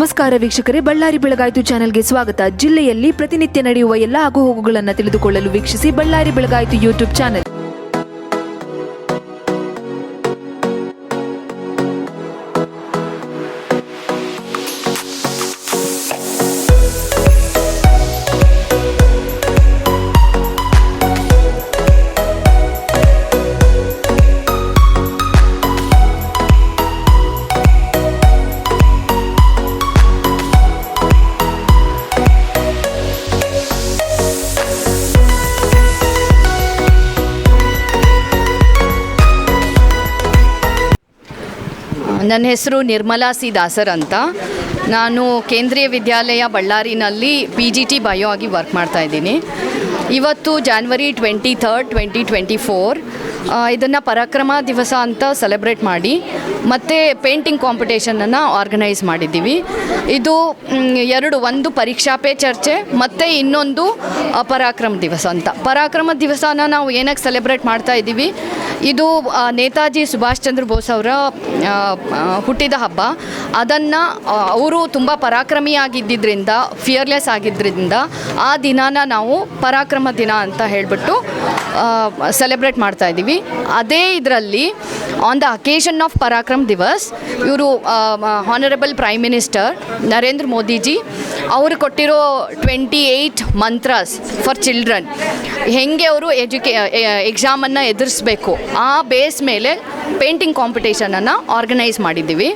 ನಮಸ್ಕಾರ ವೀಕ್ಷಕರೇ, ಬಳ್ಳಾರಿ ಬೆಳಗಾಯಿತು ಚಾನೆಲ್ಗೆ ಸ್ವಾಗತ. ಜಿಲ್ಲೆಯಲ್ಲಿ ಪ್ರತಿನಿತ್ಯ ನಡೆಯುವ ಎಲ್ಲ ಆಗುಹೋಗುಗಳನ್ನು ತಿಳಿದುಕೊಳ್ಳಲು ವೀಕ್ಷಿಸಿ ಬಳ್ಳಾರಿ ಬೆಳಗಾಯಿತು ಯೂಟ್ಯೂಬ್ ಚಾನೆಲ್. ನನ್ನ ಹೆಸರು ನಿರ್ಮಲಾ ಸಿ ದಾಸರ್ ಅಂತ. ನಾನು ಕೇಂದ್ರೀಯ ವಿದ್ಯಾಲಯ ಬಳ್ಳಾರಿನಲ್ಲಿ PGT ಬಯೋ ಆಗಿ ವರ್ಕ್ ಮಾಡ್ತಾಯಿದ್ದೀನಿ. ಇವತ್ತು January 23, 2024 ಇದನ್ನು ಪರಾಕ್ರಮ ದಿವಸ ಅಂತ ಸೆಲೆಬ್ರೇಟ್ ಮಾಡಿ ಮತ್ತು ಪೇಂಟಿಂಗ್ ಕಾಂಪಿಟೇಷನನ್ನು ಆರ್ಗನೈಸ್ ಮಾಡಿದ್ದೀವಿ. ಇದು ಒಂದು ಪರೀಕ್ಷಾ ಪೇ ಚರ್ಚೆ ಮತ್ತು ಇನ್ನೊಂದು ಪರಾಕ್ರಮ ದಿವಸ ಅಂತ. ಪರಾಕ್ರಮ ದಿವಸನ ನಾವು ಏನಕ್ಕೆ ಸೆಲೆಬ್ರೇಟ್ ಮಾಡ್ತಾ ಇದ್ದೀವಿ, ಇದು ನೇತಾಜಿ ಸುಭಾಷ್ ಚಂದ್ರ ಬೋಸ್ ಅವರ ಹುಟ್ಟಿದ ಹಬ್ಬ. ಅದನ್ನು ಅವರು ತುಂಬ ಪರಾಕ್ರಮಿಯಾಗಿದ್ದರಿಂದ, ಫಿಯರ್ಲೆಸ್ ಆಗಿದ್ದರಿಂದ ಆ ದಿನಾನ ನಾವು ಪರಾಕ್ರಮ ದಿನ ಅಂತ ಹೇಳಿಬಿಟ್ಟು ಸೆಲೆಬ್ರೇಟ್ ಮಾಡ್ತಾ ಇದ್ದೀವಿ. ಅದೇ ಇದರಲ್ಲಿ on the occasion of Parakram Diwas ಇವರು honourable prime minister Narendra Modiji ಅವರು ಕೊಟ್ಟಿರೋ 28 ಮಂತ್ರಾಸ್ ಫಾರ್ ಚಿಲ್ಡ್ರನ್, ಹೆಂಗೆ ಅವರು ಎಕ್ಸಾಮನ್ನು ಎದುರಿಸಬೇಕು ಆ ಬೇಸ್ ಮೇಲೆ ಪೇಂಟಿಂಗ್ ಕಾಂಪಿಟೇಷನನ್ನು ಆರ್ಗನೈಸ್ ಮಾಡಿದ್ದೀವಿ.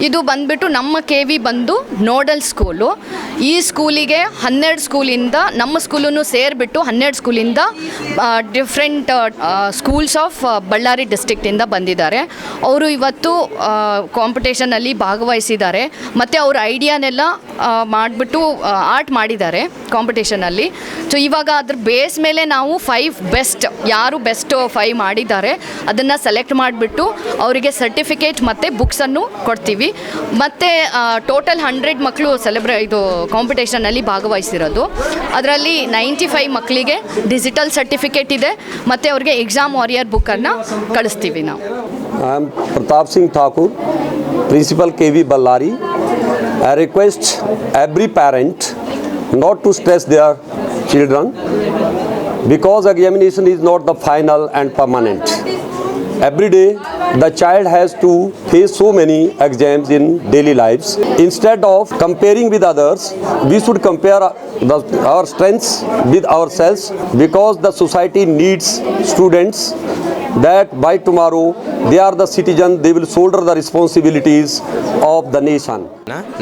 ಇದು ಬಂದುಬಿಟ್ಟು ನಮ್ಮ KV ಬಂದು ನೋಡಲ್ ಸ್ಕೂಲು. ಈ ಸ್ಕೂಲಿಗೆ 12 ಸ್ಕೂಲಿಂದ, ನಮ್ಮ ಸ್ಕೂಲನ್ನು ಸೇರಿಬಿಟ್ಟು 12 ಸ್ಕೂಲಿಂದ ಡಿಫ್ರೆಂಟ್ ಸ್ಕೂಲ್ಸ್ ಆಫ್ ಬಳ್ಳಾರಿ ಡಿಸ್ಟ್ರಿಕ್ಟಿಂದ ಬಂದಿದ್ದಾರೆ. ಅವರು ಇವತ್ತು ಕಾಂಪಿಟೇಷನಲ್ಲಿ ಭಾಗವಹಿಸಿದ್ದಾರೆ ಮತ್ತು ಅವ್ರ ಐಡಿಯಾನೆಲ್ಲ ಮಾಡಿಬಿಟ್ಟು ಆರ್ಟ್ ಮಾಡಿದ್ದಾರೆ ಕಾಂಪಿಟೇಷನಲ್ಲಿ. ಸೊ ಇವಾಗ ಅದ್ರ ಬೇಸ್ ಮೇಲೆ ನಾವು 5 ಬೆಸ್ಟ್, ಯಾರು ಬೆಸ್ಟ್ 5 ಮಾಡಿದ್ದಾರೆ ಅದನ್ನು ಸೆಲೆಕ್ಟ್ ಮಾಡಿಬಿಟ್ಟು ಅವರಿಗೆ ಸರ್ಟಿಫಿಕೇಟ್ ಮತ್ತು ಬುಕ್ಸನ್ನು ಕೊಡ್ತೀವಿ. ಮತ್ತು ಟೋಟಲ್ 100 ಮಕ್ಕಳು ಇದು ಕಾಂಪಿಟೇಷನಲ್ಲಿ ಭಾಗವಹಿಸಿರೋದು. ಅದರಲ್ಲಿ 95 ಮಕ್ಕಳಿಗೆ ಡಿಜಿಟಲ್ ಸರ್ಟಿಫಿಕೇಟ್ ಇದೆ ಮತ್ತು ಅವ್ರಿಗೆ ಎಕ್ಸಾಮ್ ವಾರಿಯರ್ ಬುಕ್ಕನ್ನು ಕಳಿಸ್ತೀವಿ ನಾವು. I am Pratap Singh Thakur, Principal KV Ballari. I request every parent not to stress their children because examination is not the final and permanent. Every day the child has to face so many exams in daily lives. Instead of comparing with others, we should compare our strengths with ourselves because the society needs students that by tomorrow they are the citizen, they will shoulder the responsibilities of the nation.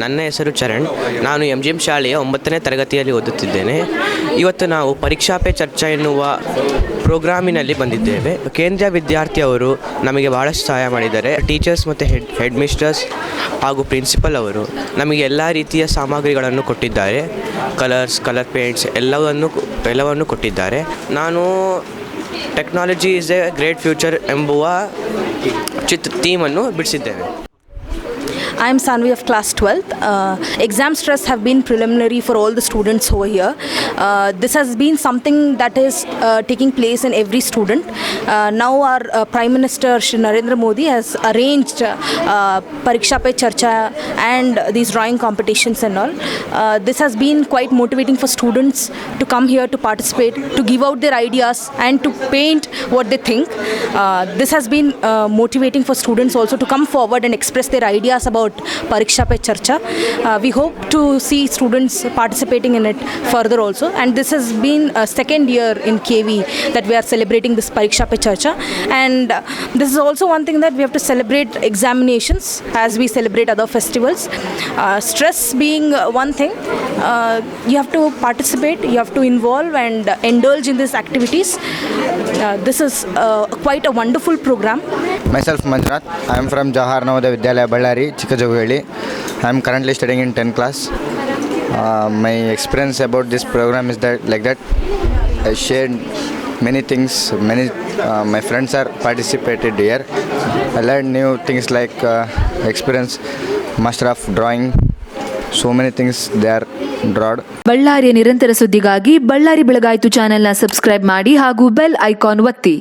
ನನ್ನ ಹೆಸರು ಚರಣ್. ನಾನು MGM ಶಾಲೆಯ 9ನೇ ತರಗತಿಯಲ್ಲಿ ಓದುತ್ತಿದ್ದೇನೆ. ಇವತ್ತು ನಾವು ಪರೀಕ್ಷಾ pay ಚರ್ಚಾ ಎನ್ನುವ ಪ್ರೋಗ್ರಾಮಿನಲ್ಲಿ ಬಂದಿದ್ದೇವೆ. ಕೇಂದ್ರೀಯ ವಿದ್ಯಾರ್ಥಿಯವರು ನಮಗೆ ಭಾಳಷ್ಟು ಸಹಾಯ ಮಾಡಿದ್ದಾರೆ. ಟೀಚರ್ಸ್ ಮತ್ತು ಹೆಡ್ ಮಿಸ್ಟರ್ಸ್ ಹಾಗೂ ಪ್ರಿನ್ಸಿಪಲ್ ಅವರು ನಮಗೆ ಎಲ್ಲ ರೀತಿಯ ಸಾಮಗ್ರಿಗಳನ್ನು ಕೊಟ್ಟಿದ್ದಾರೆ. ಕಲರ್ ಪೇಂಟ್ಸ್ ಎಲ್ಲವನ್ನು ಕೊಟ್ಟಿದ್ದಾರೆ. ನಾನು technology is A great future ಎಂಬುವ ಥೀಮನ್ನು ಬಿಡಿಸಿದ್ದೇನೆ. I am Sanvi of class 12th. Exam stress have been preliminary for all the students over here. This has been something that is taking place in every student. Now our Prime Minister Shri Narendra Modi has arranged Pariksha Pe Charcha and these drawing competitions and all. This has been quite motivating for students to come here to participate, to give out their ideas and to paint what they think. This has been motivating for students also to come forward and express their ideas about Pariksha Pe Charcha. We hope to see students participating in it further also, and this has been a second year in KV that we are celebrating this Pariksha Pe Charcha. And this is also one thing that we have to celebrate examinations as we celebrate other festivals. Stress being one thing, you have to participate, you have to involve and indulge in these activities. This is quite a wonderful program. Myself Manjunath, I am from Jawahar Navodaya Vidyalaya Ballari, Chikkajoguli. I am currently studying in 10th class. My experience about this program is that I shared many things. My friends are participated here. I learned new things like experience, master of drawing. So many things they are drawn. ಬಳ್ಳಾರಿಯ ನಿರಂತರ ಸುದ್ದಿಗಾಗಿ ಬಳ್ಳಾರಿ ಬೆಳಗಾಯಿತು ಚಾನೆಲ್ನ subscribe ಮಾಡಿ ಹಾಗೂ bell icon ಒತ್ತಿ.